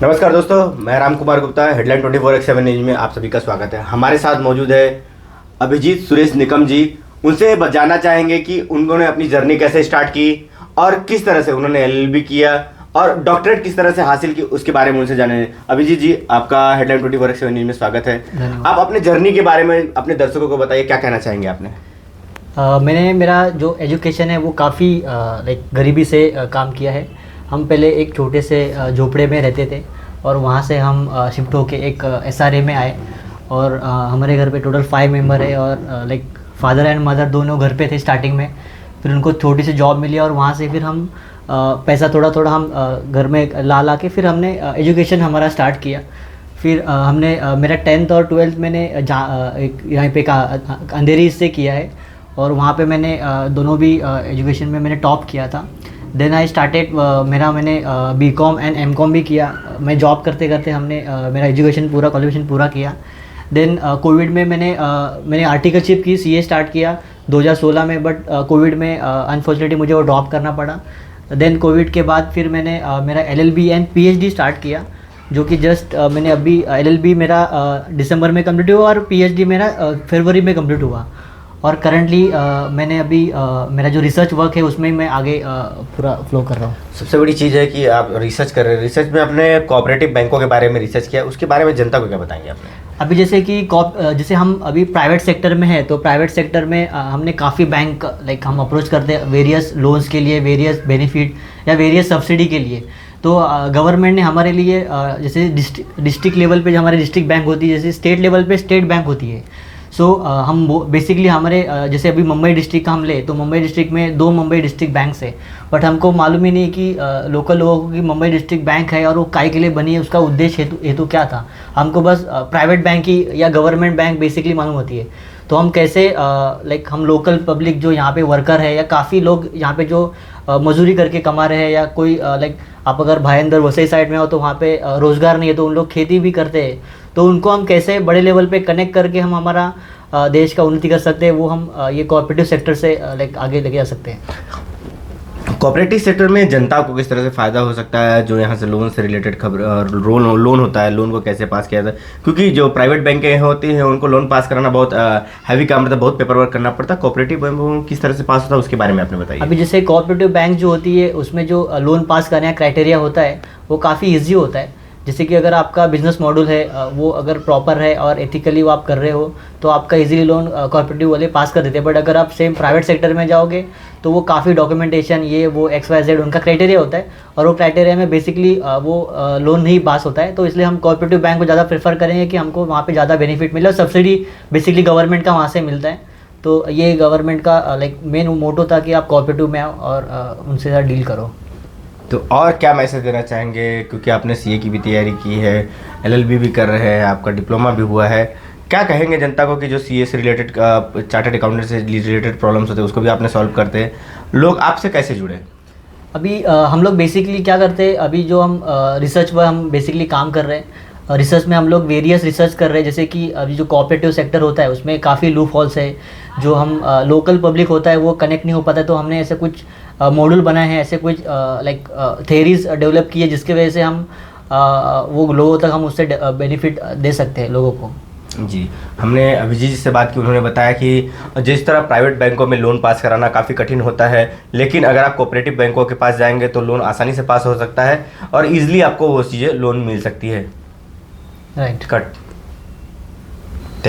नमस्कार दोस्तों, मैं राम कुमार गुप्ता, हेडलाइन 24/7 न्यूज में आप सभी का स्वागत है। हमारे साथ मौजूद है अभिजीत सुरेश निकम जी। उनसे जानना चाहेंगे कि उन्होंने अपनी जर्नी कैसे स्टार्ट की और किस तरह से उन्होंने एलएलबी किया और डॉक्टरेट किस तरह से हासिल की, उसके बारे में उनसे जाने। अभिजीत जी, आपका हेडलाइन 24/7 न्यूज में स्वागत है। आप अपने जर्नी के बारे में अपने दर्शकों को बताइए, क्या कहना चाहेंगे आपने? मेरा जो एजुकेशन है वो काफ़ी गरीबी से काम किया है। हम पहले एक छोटे से झोपड़े में रहते थे और वहाँ से हम शिफ्ट होके एक एसआरए में आए और हमारे घर पे टोटल 5 मेंबर है और फादर एंड मदर दोनों घर पे थे स्टार्टिंग में। फिर उनको छोटी सी जॉब मिली और वहाँ से फिर हम पैसा थोड़ा थोड़ा हम घर में ला के फिर हमने एजुकेशन हमारा स्टार्ट किया। फिर हमने मेरा 10th और 12th मैंने यहाँ पे अंधेरी से किया है और वहाँ पे मैंने दोनों भी एजुकेशन में मैंने टॉप किया था। देन आई स्टार्टेड मैंने बीकॉम एंड एमकॉम भी किया। मैं जॉब करते करते हमने मेरा एजुकेशन पूरा क्वालिफिकेशन पूरा किया। देन कोविड में मैंने आर्टिकलशिप की, सीए स्टार्ट किया 2016 में, बट कोविड में अनफॉर्चुनेटली मुझे वो ड्रॉप करना पड़ा। देन कोविड के बाद फिर मैंने मेरा एलएलबी एंड पीएचडी स्टार्ट किया, जो कि जस्ट मैंने अभी एलएलबी मेरा दिसंबर में कंप्लीट हुआ और पीएचडी मेरा फरवरी में कंप्लीट हुआ। और करंटली मैंने अभी मेरा जो रिसर्च वर्क है उसमें मैं आगे पूरा फ्लो कर रहा हूँ। सबसे बड़ी चीज़ है कि आप रिसर्च कर रहे हैं। रिसर्च में आपने कोऑपरेटिव बैंकों के बारे में रिसर्च किया, उसके बारे में जनता को क्या बताएंगे आपने? अभी जैसे हम अभी प्राइवेट सेक्टर में हैं तो प्राइवेट सेक्टर में हमने काफ़ी बैंक हम अप्रोच करते हैं वेरियस लोन्स के लिए, वेरियस बेनिफिट या वेरियस सब्सिडी के लिए। तो गवर्नमेंट ने हमारे लिए जैसे डिस्ट्रिक्ट लेवल पे जो हमारे डिस्ट्रिक्ट बैंक होती है, जैसे स्टेट लेवल पे स्टेट बैंक होती है। सो हम बेसिकली हमारे जैसे अभी मुंबई डिस्ट्रिक्ट का हम ले तो मुंबई डिस्ट्रिक्ट में 2 मुंबई डिस्ट्रिक्ट बैंक्स है, बट हमको मालूम ही नहीं कि लोकल लोगों को कि मुंबई डिस्ट्रिक्ट बैंक है और वो काय के लिए बनी है, उसका उद्देश्य हेतु क्या था। हमको बस प्राइवेट बैंक की या गवर्नमेंट बैंक बेसिकली मालूम होती है। तो हम कैसे हम लोकल पब्लिक जो यहाँ पे वर्कर है या काफ़ी लोग यहाँ पे जो मजदूरी करके कमा रहे हैं या कोई आप अगर भाईंदर वसई साइड में हो तो वहाँ पे रोज़गार नहीं है तो उन लोग खेती भी करते हैं, तो उनको हम कैसे बड़े लेवल पे कनेक्ट करके हम हमारा देश का उन्नति कर सकते हैं, वो हम ये कोऑपरेटिव सेक्टर से आगे लेके जा सकते हैं। कोऑपरेटिव सेक्टर में जनता को किस तरह से फ़ायदा हो सकता है? जो यहाँ से लोन से रिलेटेड खबर लोन होता है, लोन को कैसे पास किया जाता है? क्योंकि जो प्राइवेट बैंकें होती हैं उनको लोन पास कराना बहुत हैवी काम रहता है, बहुत पेपर वर्क करना पड़ता है। कोऑपरेटिव बैंक में किस तरह से पास होता है, उसके बारे में आपने बताइए। अभी जैसे कोऑपरेटिव बैंक जो होती है उसमें जो लोन पास करने का क्राइटेरिया होता है वो काफ़ी ईजी होता है। जैसे कि अगर आपका बिजनेस मॉडल है वो अगर प्रॉपर है और एथिकली वो आप कर रहे हो तो आपका इजीली लोन कोऑपरेटिव वाले पास कर देते हैं। बट अगर आप सेम प्राइवेट सेक्टर में जाओगे तो वो काफ़ी डॉक्यूमेंटेशन ये वो XYZ उनका क्राइटेरिया होता है और वो क्राइटेरिया में बेसिकली वो लोन नहीं पास होता है। तो इसलिए हम कोऑपरेटिव बैंक को ज़्यादा प्रेफर करेंगे कि हमको वहाँ पर ज़्यादा बेनिफिट मिले और सब्सिडी बेसिकली गवर्नमेंट का वहाँ से मिलता है। तो ये गवर्नमेंट का मेन मोटो था कि आप कोऑपरेटिव में आओ और उनसे ज़्यादा डील करो। तो और क्या मैसेज देना चाहेंगे, क्योंकि आपने सीए की भी तैयारी की है, एलएलबी भी कर रहे हैं, आपका डिप्लोमा भी हुआ है, क्या कहेंगे जनता को कि जो सीए से रिलेटेड चार्टर्ड अकाउंटेंट से रिलेटेड प्रॉब्लम्स होते हैं उसको भी आपने सॉल्व करते हैं, लोग आपसे कैसे जुड़े? अभी हम लोग बेसिकली क्या करते हैं, अभी जो हम रिसर्च पर हम बेसिकली काम कर रहे हैं। रिसर्च में हम लोग वेरियस रिसर्च कर रहे हैं, जैसे कि अभी जो कोऑपरेटिव सेक्टर होता है उसमें काफ़ी लूप होल्स है, जो हम लोकल पब्लिक होता है वो कनेक्ट नहीं हो पाता है। तो हमने ऐसे कुछ मॉड्यूल बनाए हैं, ऐसे कुछ थेरीज डेवलप की है जिसकी वजह से हम वो लोगों तक हम उससे बेनिफिट दे सकते हैं लोगों को। जी, हमने अभिजीत जी से बात की, उन्होंने बताया कि जिस तरह प्राइवेट बैंकों में लोन पास कराना काफ़ी कठिन होता है, लेकिन अगर आप कोऑपरेटिव बैंकों के पास जाएंगे तो लोन आसानी से पास हो सकता है और ईजिली आपको वो चीज़ें लोन मिल सकती है। Right, cut